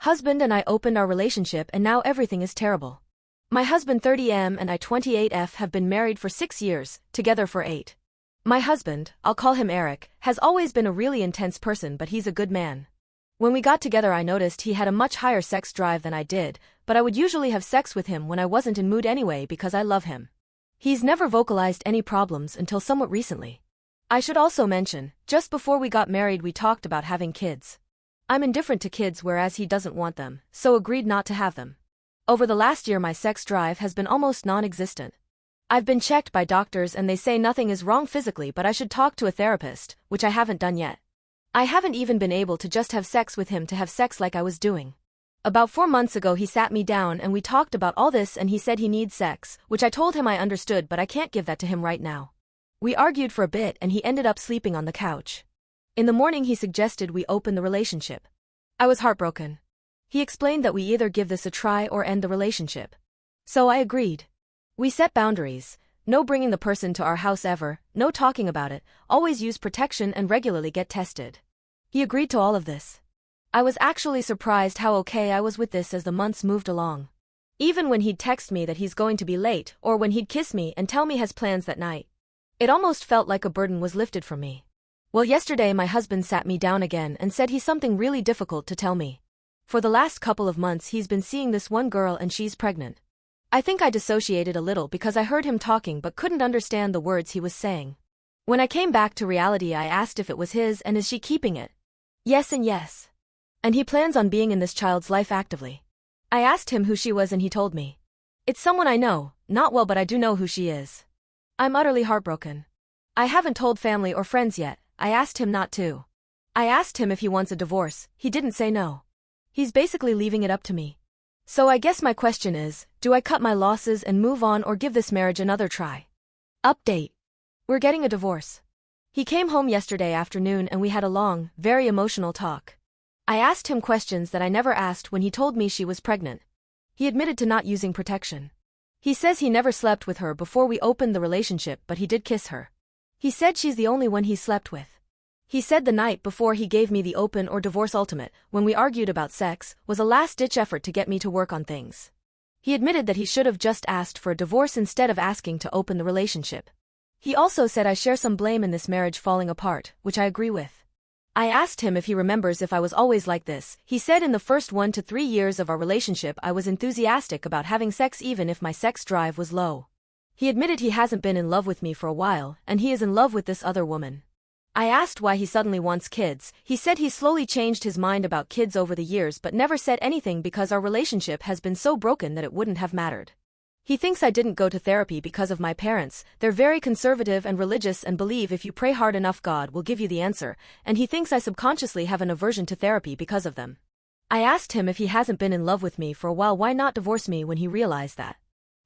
Husband and I opened our relationship and now everything is terrible. My husband 30M and I 28F have been married for 6 years, together for 8. My husband, I'll call him Eric, has always been a really intense person but he's a good man. When we got together I noticed he had a much higher sex drive than I did, but I would usually have sex with him when I wasn't in mood anyway because I love him. He's never vocalized any problems until somewhat recently. I should also mention, just before we got married we talked about having kids. I'm indifferent to kids whereas he doesn't want them, so agreed not to have them. Over the last year my sex drive has been almost non-existent. I've been checked by doctors and they say nothing is wrong physically but I should talk to a therapist, which I haven't done yet. I haven't even been able to just have sex with him to have sex like I was doing. About 4 months ago he sat me down and we talked about all this and he said he needs sex, which I told him I understood but I can't give that to him right now. We argued for a bit and he ended up sleeping on the couch. In the morning he suggested we open the relationship. I was heartbroken. He explained that we either give this a try or end the relationship. So I agreed. We set boundaries, no bringing the person to our house ever, no talking about it, always use protection and regularly get tested. He agreed to all of this. I was actually surprised how okay I was with this as the months moved along. Even when he'd text me that he's going to be late or when he'd kiss me and tell me his plans that night. It almost felt like a burden was lifted from me. Well, yesterday my husband sat me down again and said he's something really difficult to tell me. For the last couple of months he's been seeing this one girl and she's pregnant. I think I dissociated a little because I heard him talking but couldn't understand the words he was saying. When I came back to reality I asked if it was his and is she keeping it? Yes and yes. And he plans on being in this child's life actively. I asked him who she was and he told me. It's someone I know, not well but I do know who she is. I'm utterly heartbroken. I haven't told family or friends yet. I asked him not to. I asked him if he wants a divorce, he didn't say no. He's basically leaving it up to me. So I guess my question is, do I cut my losses and move on or give this marriage another try? Update. We're getting a divorce. He came home yesterday afternoon and we had a long, very emotional talk. I asked him questions that I never asked when he told me she was pregnant. He admitted to not using protection. He says he never slept with her before we opened the relationship but he did kiss her. He said she's the only one he slept with. He said the night before he gave me the open or divorce ultimate, when we argued about sex, was a last-ditch effort to get me to work on things. He admitted that he should have just asked for a divorce instead of asking to open the relationship. He also said I share some blame in this marriage falling apart, which I agree with. I asked him if he remembers if I was always like this. He said in the first 1 to 3 years of our relationship I was enthusiastic about having sex even if my sex drive was low. He admitted he hasn't been in love with me for a while, and he is in love with this other woman. I asked why he suddenly wants kids. He said he slowly changed his mind about kids over the years but never said anything because our relationship has been so broken that it wouldn't have mattered. He thinks I didn't go to therapy because of my parents. They're very conservative and religious and believe if you pray hard enough God will give you the answer, and he thinks I subconsciously have an aversion to therapy because of them. I asked him if he hasn't been in love with me for a while why not divorce me when he realized that.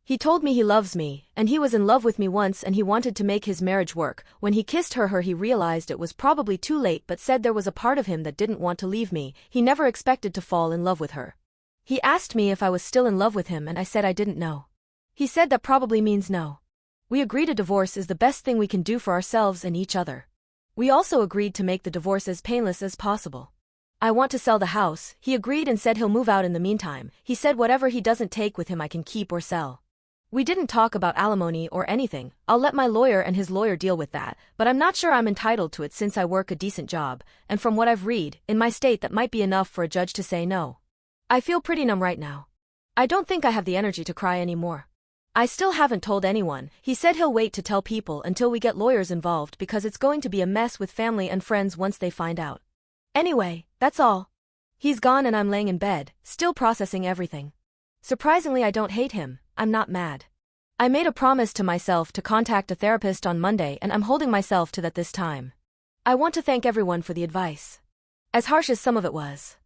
He told me he loves me, and he was in love with me once and he wanted to make his marriage work. When he kissed her he realized it was probably too late but said there was a part of him that didn't want to leave me. He never expected to fall in love with her. He asked me if I was still in love with him and I said I didn't know. He said that probably means no. We agreed a divorce is the best thing we can do for ourselves and each other. We also agreed to make the divorce as painless as possible. I want to sell the house. He agreed and said he'll move out in the meantime. He said whatever he doesn't take with him I can keep or sell. We didn't talk about alimony or anything. I'll let my lawyer and his lawyer deal with that, but I'm not sure I'm entitled to it since I work a decent job, and from what I've read, in my state that might be enough for a judge to say no. I feel pretty numb right now. I don't think I have the energy to cry anymore. I still haven't told anyone. He said he'll wait to tell people until we get lawyers involved because it's going to be a mess with family and friends once they find out. Anyway, that's all. He's gone and I'm laying in bed, still processing everything. Surprisingly I don't hate him. I'm not mad. I made a promise to myself to contact a therapist on Monday and I'm holding myself to that this time. I want to thank everyone for the advice. As harsh as some of it was.